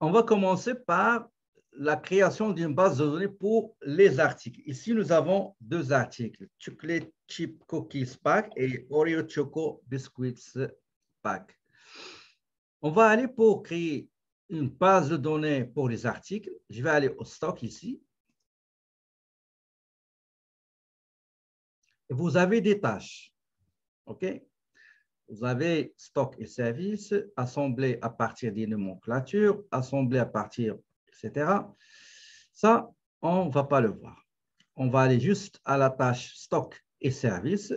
On va commencer par la création d'une base de données pour les articles. Ici, nous avons deux articles, Chocolate Chip Cookies Pack et Oreo Choco Biscuits Pack. On va aller pour créer une base de données pour les articles. Je vais aller au stock ici. Vous avez des tâches. OK? Vous avez stock et services, assemblés à partir des nomenclatures, assemblés à partir, etc. Ça, on ne va pas le voir. On va aller juste à la tâche stock et services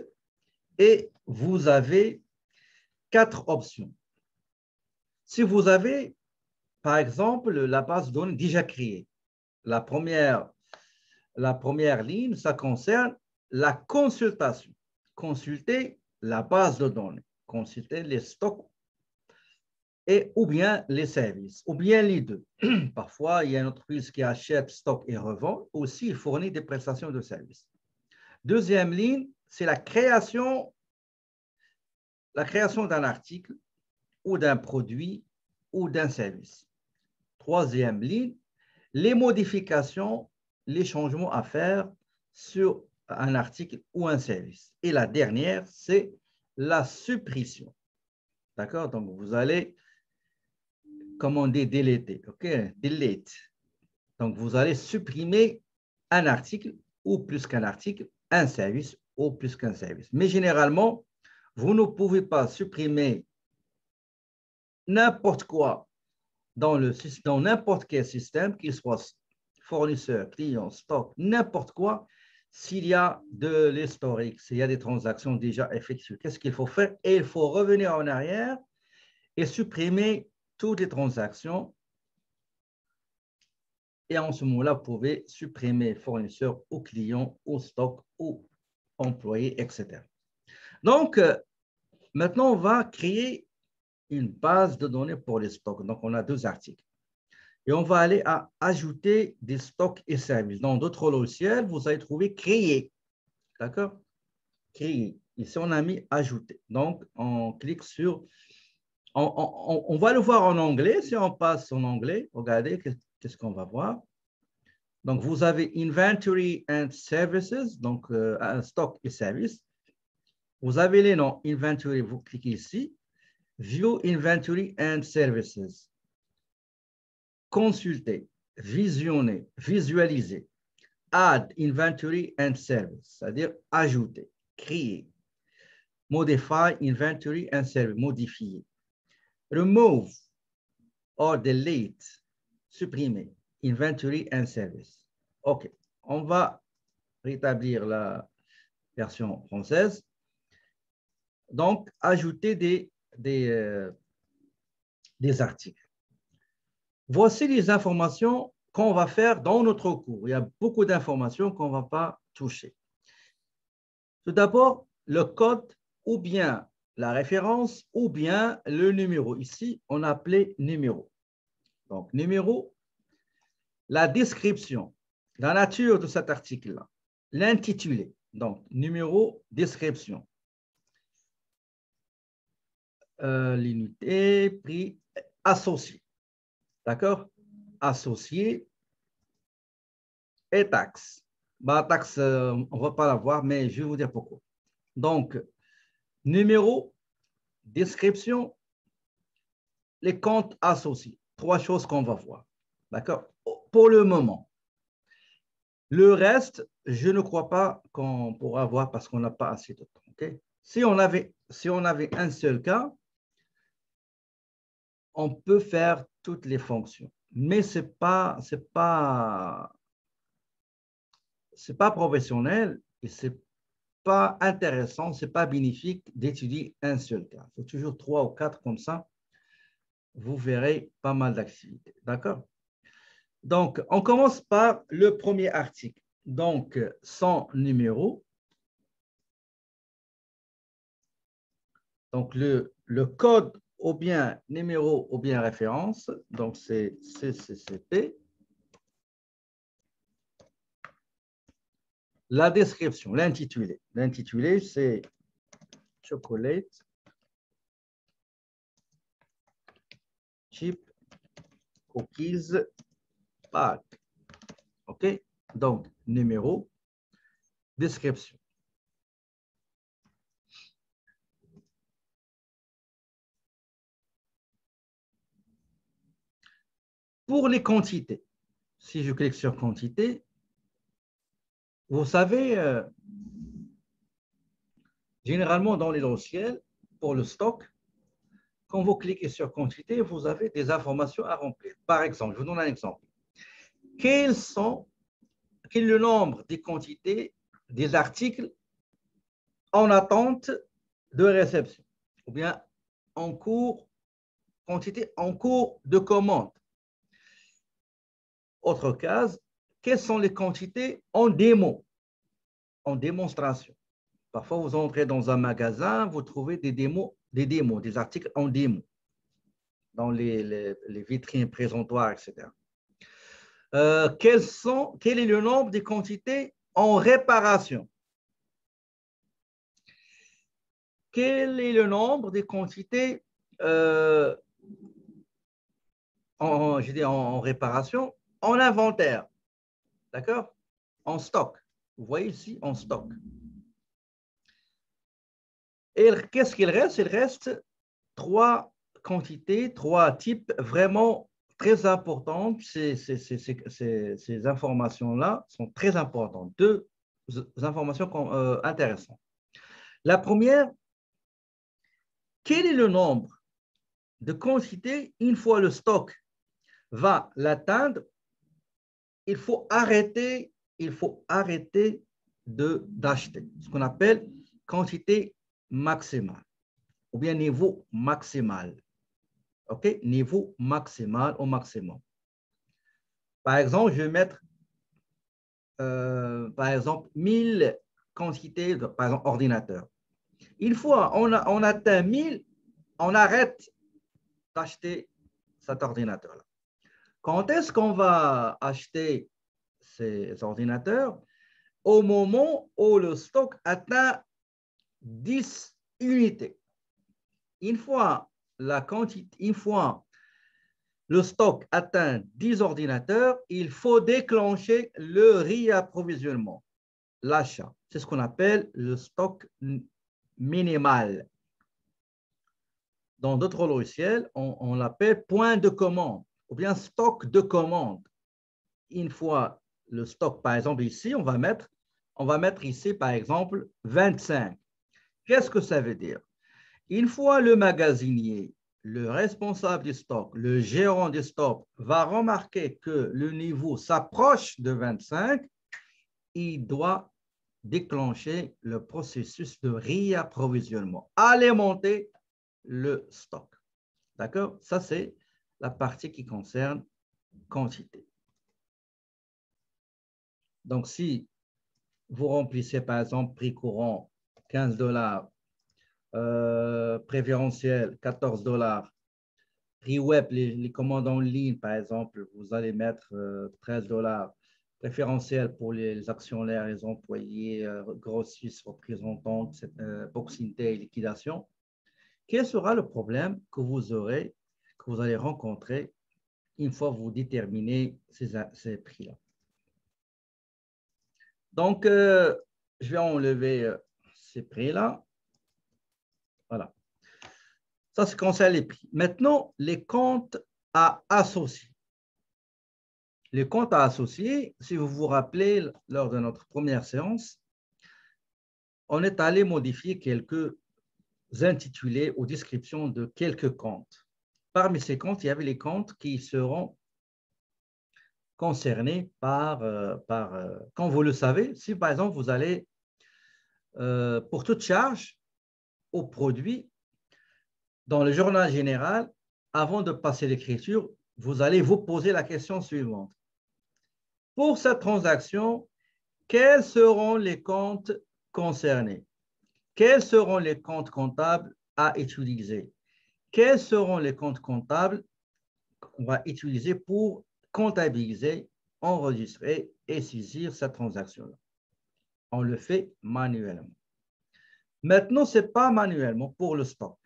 et vous avez 4 options. Si vous avez, par exemple, la base de données déjà créée, la première ligne, ça concerne la consultation. Consulter la base de données, consulter les stocks et ou bien les services, ou bien les deux. Parfois, il y a une entreprise qui achète, stocke et revend. Aussi, il fournit des prestations de services. Deuxième ligne, c'est la création d'un article ou d'un produit ou d'un service. Troisième ligne, les modifications, les changements à faire sur un article ou un service. Et la dernière, c'est la suppression. D'accord? Donc, vous allez commander deleter. OK? Delete. Donc, vous allez supprimer un article ou plus qu'un article, un service ou plus qu'un service. Mais généralement, vous ne pouvez pas supprimer n'importe quoi dans n'importe quel système, qu'il soit fournisseur, client, stock, n'importe quoi, s'il y a de l'historique, s'il y a des transactions déjà effectuées. Qu'est-ce qu'il faut faire? Et il faut revenir en arrière et supprimer toutes les transactions. Et en ce moment-là, vous pouvez supprimer fournisseur ou client ou stock ou employé, etc. Donc, maintenant, on va créer une base de données pour les stocks. Donc, on a 2 articles. Et on va aller à ajouter des stocks et services. Dans d'autres logiciels, vous allez trouver créer. D'accord? Créer. Ici, on a mis ajouter. Donc, on clique sur... On va le voir en anglais. Si on passe en anglais, regardez qu'est-ce qu'on va voir. Donc, vous avez Inventory and Services, donc un stock et services. Vous avez les noms Inventory, vous cliquez ici. View Inventory and Services. Consulter, visionner, visualiser. Add Inventory and Service, c'est-à-dire ajouter, créer. Modify Inventory and Service, modifier. Remove or delete, supprimer. Inventory and Service. OK, on va rétablir la version française. Donc, ajouter des articles. Voici les informations qu'on va faire dans notre cours. Il y a beaucoup d'informations qu'on ne va pas toucher. Tout d'abord, le code ou bien la référence ou bien le numéro. Ici, on a appelé numéro. Donc, numéro, la description, la nature de cet article-là, l'intitulé. Donc, numéro, description. L'unité, prix, associé. D'accord? Associé et taxe. Bah, taxe, on ne va pas la voir, mais je vais vous dire pourquoi. Donc, numéro, description, les comptes associés. 3 choses qu'on va voir. D'accord? Pour le moment. Le reste, je ne crois pas qu'on pourra voir parce qu'on n'a pas assez de temps. Okay? Si on avait un seul cas, on peut faire toutes les fonctions. Mais ce n'est pas professionnel et ce n'est pas intéressant, ce n'est pas bénéfique d'étudier un seul cas. Il faut toujours 3 ou 4 comme ça. Vous verrez pas mal d'activités. D'accord? Donc, on commence par le premier article. Donc, son numéro. Donc, le code ou bien numéro ou bien référence. Donc, c'est CCCP. La description, l'intitulé. L'intitulé, c'est Chocolate Chip cookies pack. OK? Donc, numéro, description. Pour les quantités, si je clique sur quantité, vous savez, généralement dans les logiciels, pour le stock, quand vous cliquez sur quantité, vous avez des informations à remplir. Par exemple, je vous donne un exemple. Quel est le nombre des quantités des articles en attente de réception ou bien en cours, quantité en cours de commande? Autre case, quelles sont les quantités en démo, en démonstration? Parfois, vous entrez dans un magasin, vous trouvez des articles en démo, dans les vitrines présentoirs, etc. Quel est le nombre des quantités en réparation? Quel est le nombre des quantités en réparation, en inventaire? D'accord? En stock. Vous voyez ici, en stock. Et qu'est-ce qu'il reste? Il reste 3 quantités, 3 types vraiment très importantes. Ces informations-là sont très importantes. 2 informations intéressantes. La première, quel est le nombre de quantités une fois le stock va l'atteindre? Il faut arrêter d'acheter, ce qu'on appelle quantité maximale ou bien niveau maximal. OK? Niveau maximal au maximum. Par exemple, je vais mettre, par exemple, 1000 quantités, par exemple, ordinateur. Une fois on atteint 1000, on arrête d'acheter cet ordinateur-là. Quand est-ce qu'on va acheter ces ordinateurs? Au moment où le stock atteint 10 unités. Une fois le stock atteint 10 ordinateurs, il faut déclencher le réapprovisionnement, l'achat. C'est ce qu'on appelle le stock minimal. Dans d'autres logiciels, on l'appelle point de commande ou bien stock de commande. Une fois le stock, par exemple ici, on va mettre ici, par exemple, 25. Qu'est-ce que ça veut dire? Une fois le magasinier, le responsable du stock, le gérant du stock va remarquer que le niveau s'approche de 25, il doit déclencher le processus de réapprovisionnement, alimenter le stock. D'accord? Ça, c'est la partie qui concerne quantité. Donc, si vous remplissez, par exemple, prix courant, 15 $, préférentiel, 14 $, prix web, les commandes en ligne, par exemple, vous allez mettre 13 $, préférentiel pour les actionnaires, les employés, grossistes, représentants, proximité et liquidation. Quel sera le problème que vous allez rencontrer une fois que vous déterminez ces prix-là? Donc, je vais enlever ces prix-là. Voilà. Ça, c'est concerne les prix. Maintenant, les comptes à associer. Les comptes à associer, si vous vous rappelez, lors de notre première séance, on est allé modifier quelques intitulés ou descriptions de quelques comptes. Parmi ces comptes, il y avait les comptes qui seront concernés quand vous le savez, si par exemple vous allez, pour toute charge au produit, dans le journal général, avant de passer l'écriture, vous allez vous poser la question suivante. Pour cette transaction, quels seront les comptes concernés? Quels seront les comptes comptables à utiliser? Quels seront les comptes comptables qu'on va utiliser pour comptabiliser, enregistrer et saisir cette transaction-là? On le fait manuellement. Maintenant, ce n'est pas manuellement pour le stock.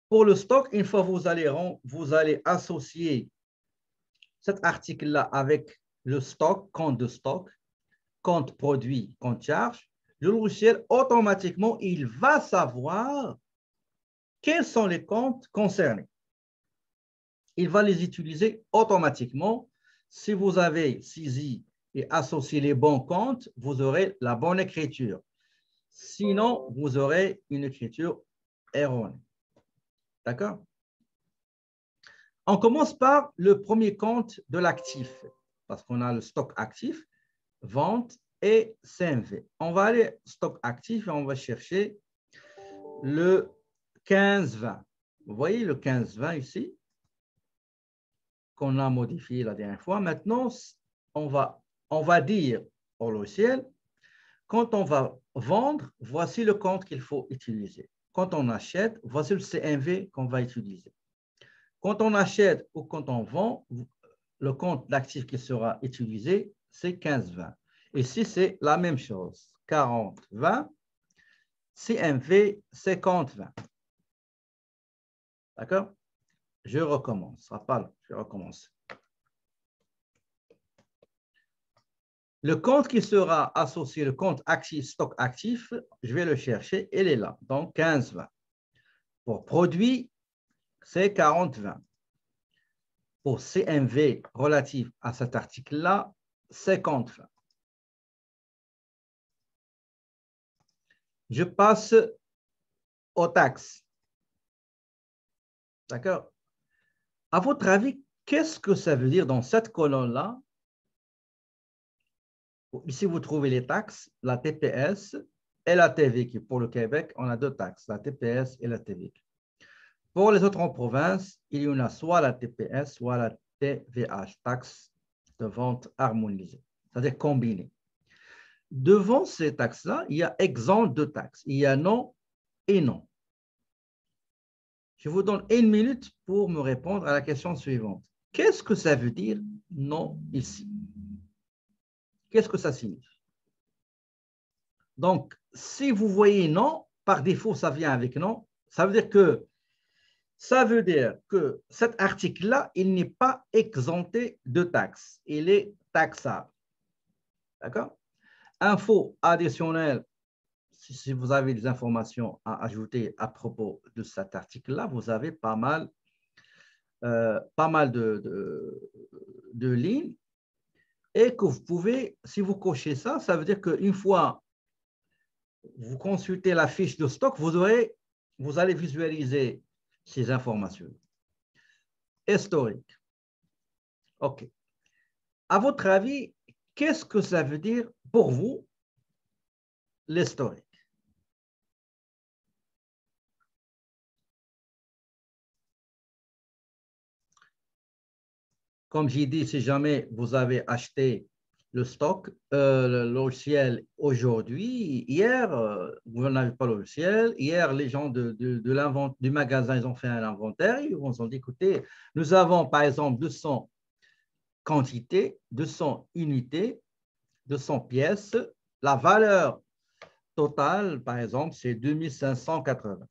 Pour le stock, une fois vous allez associer cet article-là avec le stock, compte de stock, compte produit, compte charge, le logiciel, automatiquement, il va savoir quels sont les comptes concernés. Il va les utiliser automatiquement. Si vous avez saisi et associé les bons comptes, vous aurez la bonne écriture. Sinon, vous aurez une écriture erronée. D'accord? On commence par le premier compte de l'actif, parce qu'on a le stock actif, vente et CMV. On va aller stock actif et on va chercher le 15-20. Vous voyez le 15-20 ici, qu'on a modifié la dernière fois. Maintenant, on va dire au logiciel, quand on va vendre, voici le compte qu'il faut utiliser. Quand on achète, voici le CMV qu'on va utiliser. Quand on achète ou quand on vend, le compte d'actif qui sera utilisé, c'est 15-20. Ici, c'est la même chose. 40-20, CMV 50-20. D'accord? Je recommence. Je recommence. Le compte qui sera associé, le compte actif, stock actif, je vais le chercher, il est là. Donc, 15-20. Pour produit, c'est 40-20. Pour CMV relatif à cet article-là, 50-20. Je passe aux taxes. D'accord? À votre avis, qu'est-ce que ça veut dire dans cette colonne-là? Ici, vous trouvez les taxes, la TPS et la TVQ. Pour le Québec, on a deux taxes, la TPS et la TVQ. Pour les autres en province, il y en a soit la TPS, soit la TVH, taxe de vente harmonisée, c'est-à-dire combinée. Devant ces taxes-là, il y a exempt de taxes. Il y a non et non. Je vous donne 1 minute pour me répondre à la question suivante. Qu'est-ce que ça veut dire non ici? Qu'est-ce que ça signifie? Donc, si vous voyez non, par défaut, ça vient avec non, ça veut dire que cet article-là, il n'est pas exempté de taxes. Il est taxable. D'accord? Info additionnelle, si vous avez des informations à ajouter à propos de cet article-là, vous avez pas mal de lignes et que vous pouvez, si vous cochez ça, ça veut dire qu'une fois vous consultez la fiche de stock, vous allez visualiser ces informations. Historique. OK. À votre avis, qu'est-ce que ça veut dire pour vous, l'historique? Comme j'ai dit, si jamais vous avez acheté le stock, le logiciel aujourd'hui, hier, vous n'avez pas le logiciel. Hier, les gens du magasin, ils ont fait un inventaire. Ils ont dit, écoutez, nous avons par exemple 200 quantités, 200 unités, 200 pièces. La valeur totale, par exemple, c'est 2580.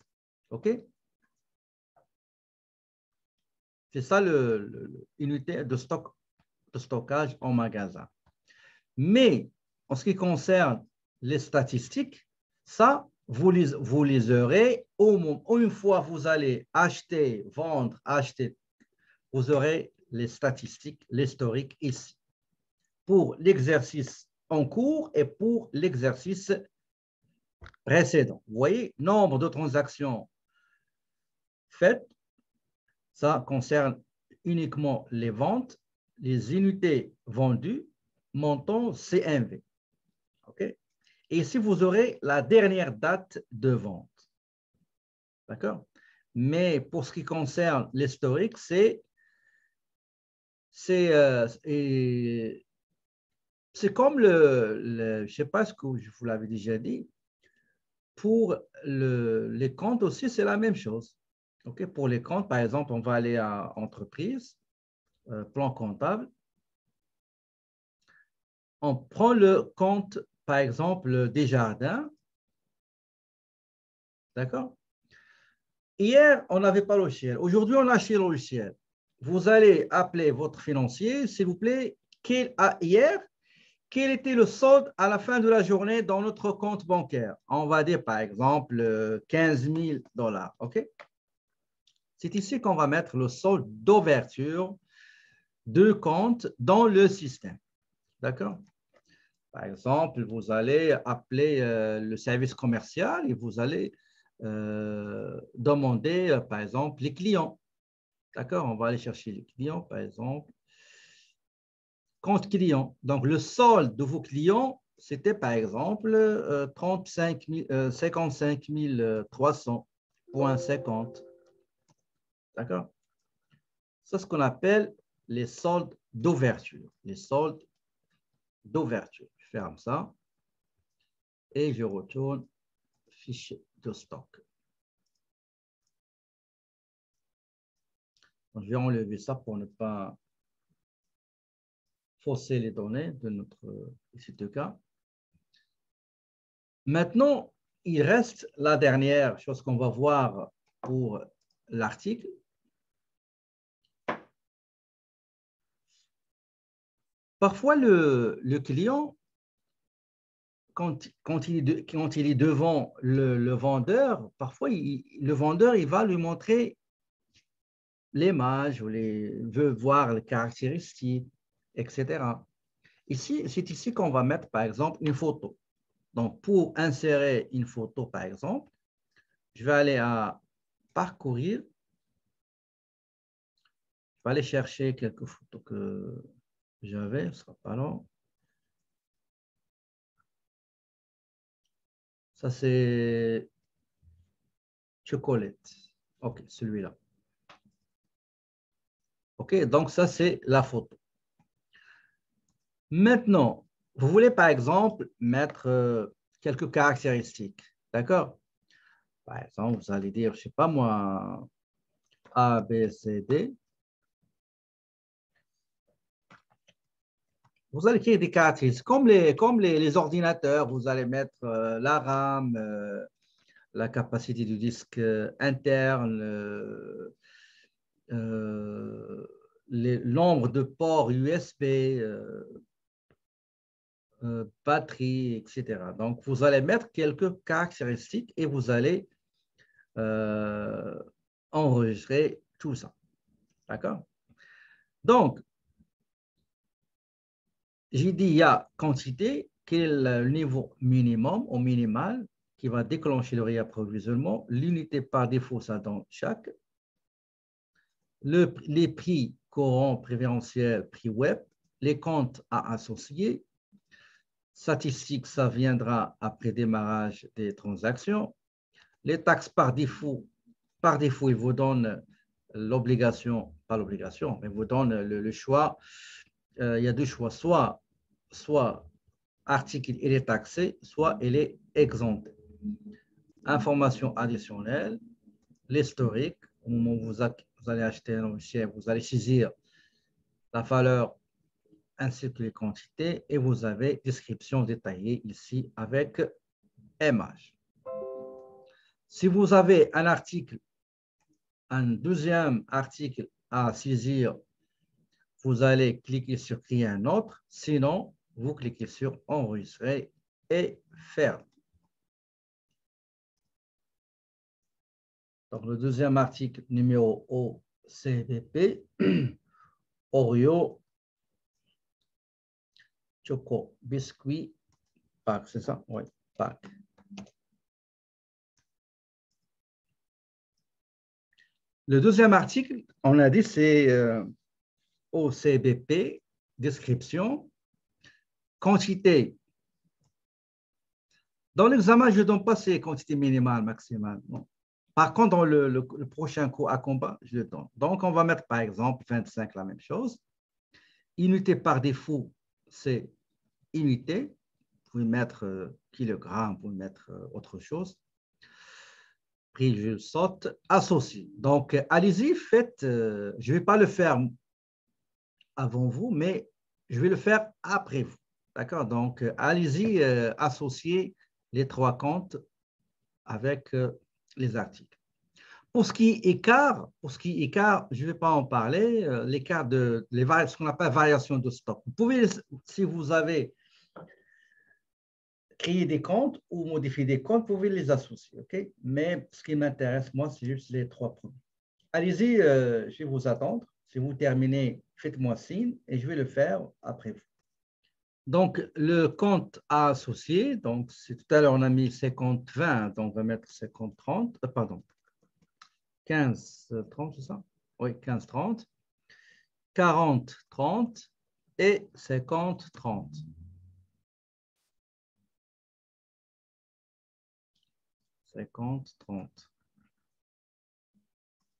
OK? C'est ça l'unité de stockage en magasin. Mais en ce qui concerne les statistiques, ça, vous les aurez une fois vous allez acheter, vendre, acheter, vous aurez les statistiques, l'historique ici, pour l'exercice en cours et pour l'exercice précédent. Vous voyez, nombre de transactions faites, ça concerne uniquement les ventes, les unités vendues, montant CMV. OK? Et ici, vous aurez la dernière date de vente. D'accord? Mais pour ce qui concerne l'historique, c'est comme je ne sais pas ce que je vous l'avais déjà dit, pour les comptes aussi, c'est la même chose. OK? Pour les comptes, par exemple, on va aller à entreprise, plan comptable. On prend le compte, par exemple, Desjardins. D'accord? Hier, on n'avait pas le logiciel. Aujourd'hui, on a acheté le logiciel. vous allez appeler votre financier, s'il vous plaît, hier, quel était le solde à la fin de la journée dans notre compte bancaire? On va dire, par exemple, 15 000 $. OK? C'est ici qu'on va mettre le solde d'ouverture de compte dans le système. D'accord? Par exemple, vous allez appeler le service commercial et vous allez demander, par exemple, les clients. D'accord? On va aller chercher les clients, par exemple. Compte client. Donc, le solde de vos clients, c'était par exemple 55 300,50. D'accord? C'est ce qu'on appelle les soldes d'ouverture. Les soldes d'ouverture. Je ferme ça et je retourne fichier de stock. Donc, je vais enlever ça pour ne pas fausser les données de notre étude de cas. Maintenant, il reste la dernière chose qu'on va voir pour l'article. Parfois, le client, quand il est devant le vendeur, parfois, le vendeur, il va lui montrer l'image, veut voir les caractéristiques, etc. Ici, c'est ici qu'on va mettre, par exemple, une photo. Donc, pour insérer une photo, par exemple, je vais aller à parcourir. Je vais aller chercher quelques photos que j'avais, ce ne sera pas long. Ça, c'est chocolate. OK, celui-là. OK, donc ça, c'est la photo. Maintenant, vous voulez, par exemple, mettre quelques caractéristiques. D'accord? Par exemple, vous allez dire, je ne sais pas moi, A, B, C, D. Vous allez créer des caractéristiques. Comme les ordinateurs, vous allez mettre la RAM, la capacité du disque interne, le nombre de ports USB, batterie, etc. Donc, vous allez mettre quelques caractéristiques et vous allez enregistrer tout ça. D'accord? Donc, j'ai dit, il y a quantité, quel est le niveau minimum ou minimal qui va déclencher le réapprovisionnement, l'unité par défaut, ça donne chaque, les prix courants préférentiels, prix web, les comptes à associer, statistiques, ça viendra après démarrage des transactions, les taxes par défaut, il vous donne l'obligation, pas l'obligation, mais il vous donne le choix. Il y a deux choix, soit article il est taxé, soit il est exempté. Information additionnelle, l'historique, au moment où vous allez acheter un logiciel, vous allez saisir la valeur ainsi que les quantités et vous avez description détaillée ici avec image. Si vous avez un article, un deuxième article à saisir, vous allez cliquer sur créer un autre, sinon vous cliquez sur enregistrer et faire. Donc, le deuxième article numéro OCBP, Oreo, Choco, Biscuit, Pack, c'est ça? Oui, Pack. Le deuxième article, on a dit, c'est OCBP, description, quantité. Dans l'examen, je ne donne pas ces quantités minimales, maximales. Non. Par contre, dans le prochain cours à combat, je le donne. Donc, on va mettre, par exemple, 25, la même chose. Unité par défaut, c'est unité. Vous pouvez mettre kilogramme, vous pouvez mettre autre chose. Prix, je saute, associé. Donc, allez-y, faites. Je ne vais pas le faire avant vous, mais je vais le faire après vous. D'accord? Donc, allez-y, associez les trois comptes avec les articles. Pour ce qui est écart, je ne vais pas en parler, l'écart ce qu'on appelle variation de stock. Vous pouvez, si vous avez créé des comptes ou modifié des comptes, vous pouvez les associer, OK? Mais ce qui m'intéresse, moi, c'est juste les trois premiers. Allez-y, je vais vous attendre. Si vous terminez, faites-moi signe et je vais le faire après vous. Donc, le compte à associer, donc tout à l'heure, on a mis 50-20, donc on va mettre 50-30, pardon, 15-30, c'est ça? Oui, 15-30, 40-30 et 50-30. 50-30.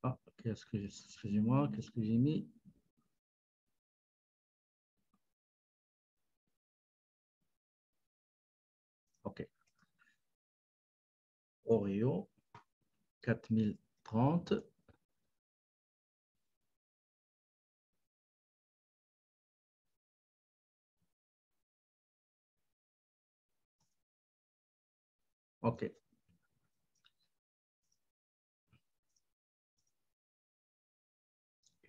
Ah, excusez-moi, qu'est-ce que j'ai mis? OK. Oreo, 4030. OK.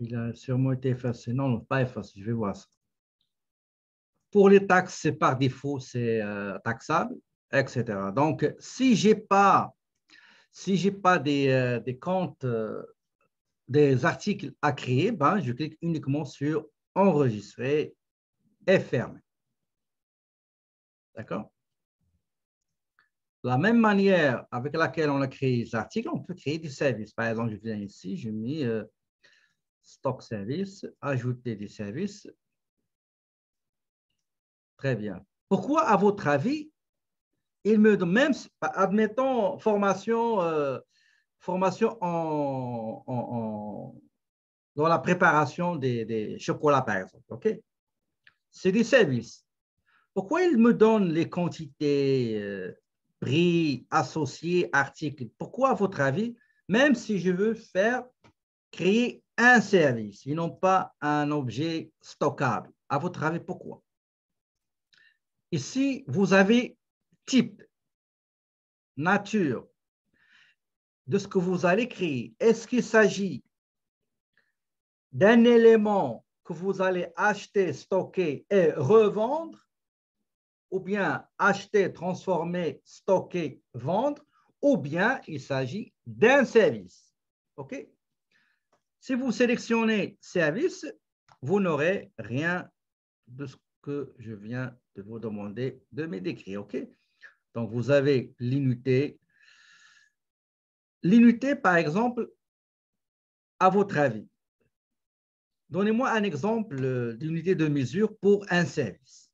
Il a sûrement été effacé. Non, non, pas effacé, je vais voir ça. Pour les taxes, c'est par défaut, c'est taxable, etc. Donc, si je n'ai pas, des comptes, des articles à créer, ben, je clique uniquement sur enregistrer et fermer. D'accord? La même manière avec laquelle on a créé les articles, on peut créer des services. Par exemple, je viens ici, je mets stock service, ajouter des services. Très bien. Pourquoi, à votre avis, il me donne même, admettons, formation dans la préparation des chocolats, par exemple. OK? C'est des services. Pourquoi il me donne les quantités, prix, associés, articles? Pourquoi, à votre avis, même si je veux créer un service et non pas un objet stockable, à votre avis, pourquoi? Ici, vous avez type, nature de ce que vous allez créer. Est-ce qu'il s'agit d'un élément que vous allez acheter, stocker et revendre, ou bien acheter, transformer, stocker, vendre, ou bien il s'agit d'un service. OK? Si vous sélectionnez service, vous n'aurez rien de ce que je viens de vous demander de me décrire. OK? Donc, vous avez l'unité. L'unité, par exemple, à votre avis, donnez-moi un exemple d'unité de mesure pour un service.